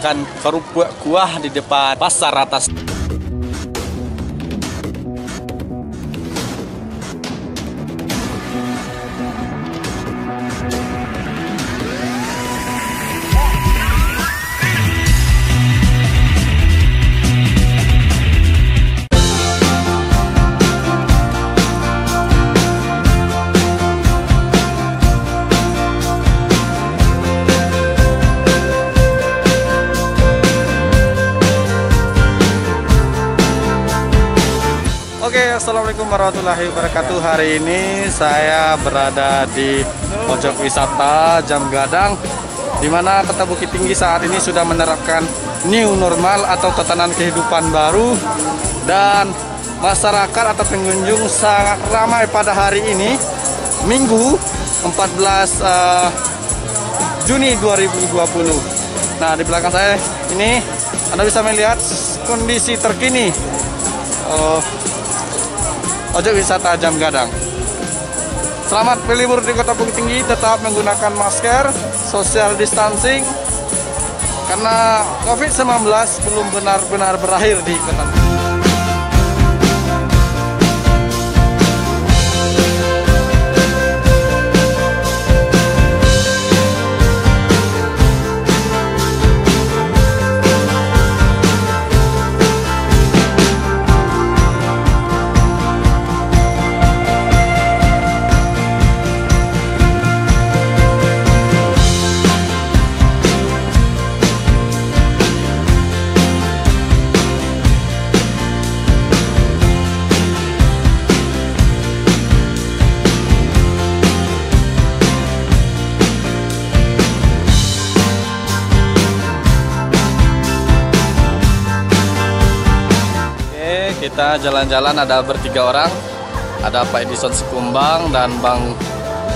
makan kerupuk kuah di depan pasar atas. Oke, assalamualaikum warahmatullahi wabarakatuh. Hari ini saya berada di pojok wisata Jam Gadang, di mana Kota Bukit Tinggi saat ini sudah menerapkan new normal atau tatanan kehidupan baru, dan masyarakat atau pengunjung sangat ramai pada hari ini, Minggu 14 Juni 2020. Nah, di belakang saya ini Anda bisa melihat kondisi terkini pojok wisata Jam Gadang. Selamat berlibur di Kota Bukit Tinggi, tetap menggunakan masker, social distancing, karena COVID-19 belum benar-benar berakhir di Kota Bukit Tinggi. Kita jalan-jalan, ada bertiga orang, ada Pak Edison Sikumbang dan Bang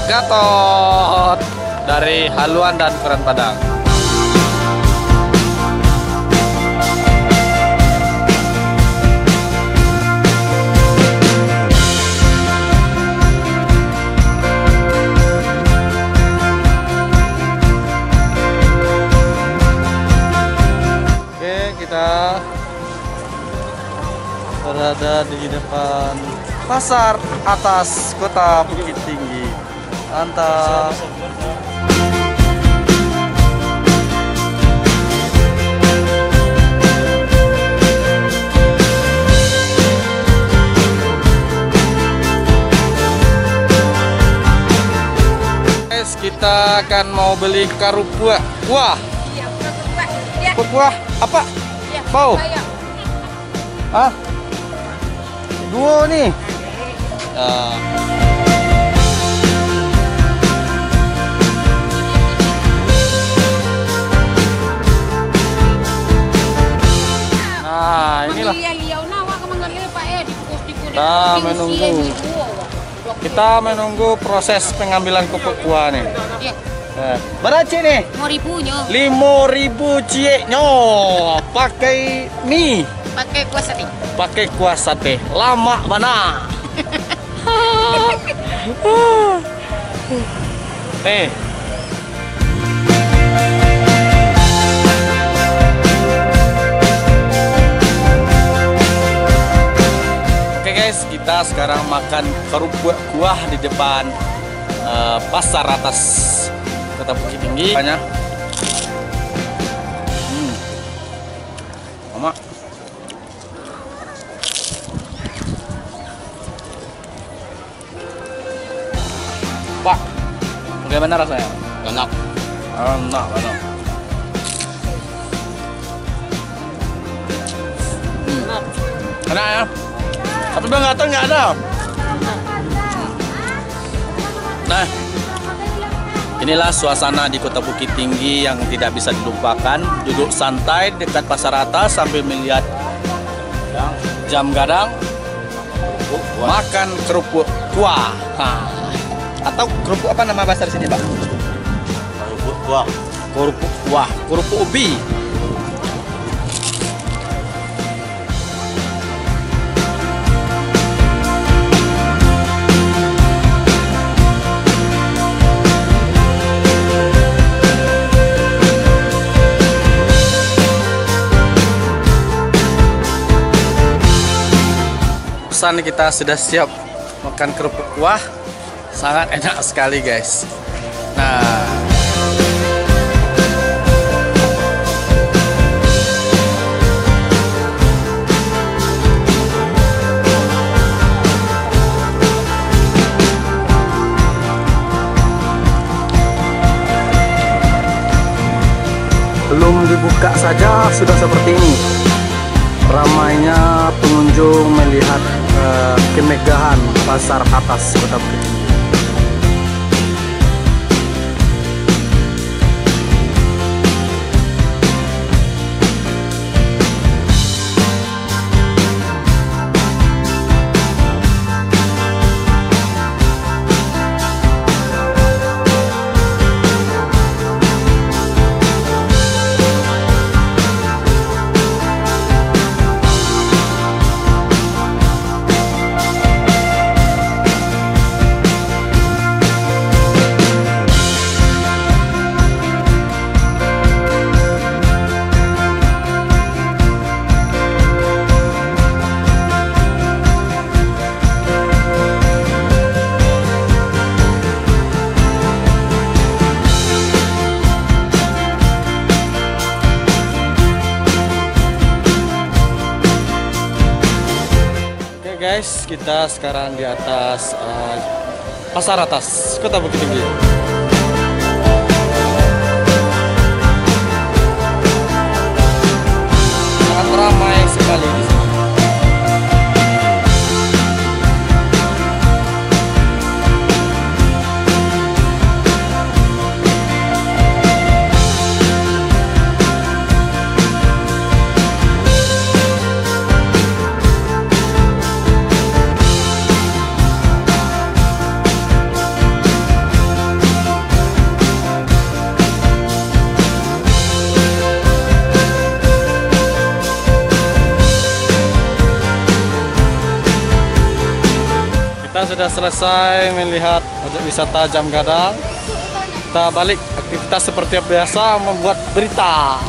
Gatot dari Haluan dan Kuran Padang. Oke, kita berada di depan pasar atas Kota Bukit Tinggi. Mantap. Guys, kita akan mau beli kerupuk kuah. Iya, kerupuk. Ya. Kuah apa? Iya, Mau? bayar. Ah? Dua nih. Nah, inilah. Kita menunggu. Kita menunggu proses pengambilan kerupuk kuah nih. Iya. Berapa nih? 5.000-nya. 5.000 cieknya. Pakai mie. Pakai kuah sate. Pakai kuah sate. Lama mana? Oke guys, kita sekarang makan kerupuk kuah di depan pasar atas Kota Bukit Tinggi. Banyak. Mama. Pak, bagaimana rasanya? Enak. Enak, enak. Enak ya? Tapi Bang Gatot nggak ada. Nah, inilah suasana di Kota Bukit Tinggi yang tidak bisa dilupakan. Duduk santai dekat pasar atas sambil melihat Jam Gadang, makan kerupuk kuah. Atau kerupuk apa nama bahasa di sini, Pak? Kerupuk kuah. Kerupuk kuah, kerupuk ubi. pesan kita sudah siap makan kerupuk kuah. Sangat enak sekali guys. Nah, belum dibuka saja sudah seperti ini. Ramainya pengunjung melihat kemegahan pasar atas Kota Bukit Tinggi. Guys, kita sekarang di atas pasar atas Kota Bukit Tinggi. Sangat ramai sekali di sini. Kita sudah selesai melihat objek wisata Jam Gadang. Kita balik aktivitas seperti biasa membuat berita.